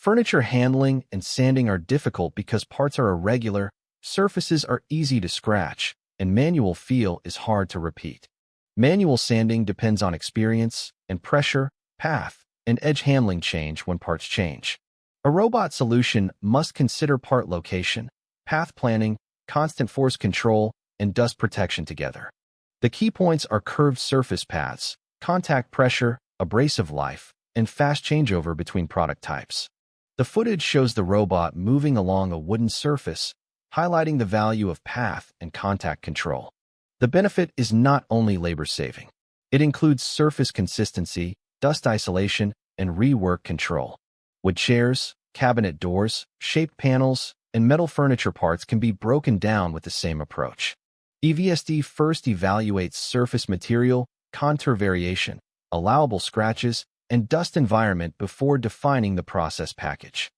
Furniture handling and sanding are difficult because parts are irregular, surfaces are easy to scratch, and manual feel is hard to repeat. Manual sanding depends on experience and pressure, path, and edge handling change when parts change. A robot solution must consider part location, path planning, constant force control, and dust protection together. The key points are curved surface paths, contact pressure, abrasive life, and fast changeover between product types. The footage shows the robot moving along a wooden surface, highlighting the value of path and contact control. The benefit is not only labor-saving. It includes surface consistency, dust isolation, and rework control. Wood chairs, cabinet doors, shaped panels, and metal furniture parts can be broken down with the same approach. EVST first evaluates surface material, contour variation, allowable scratches, and dust environment before defining the process package.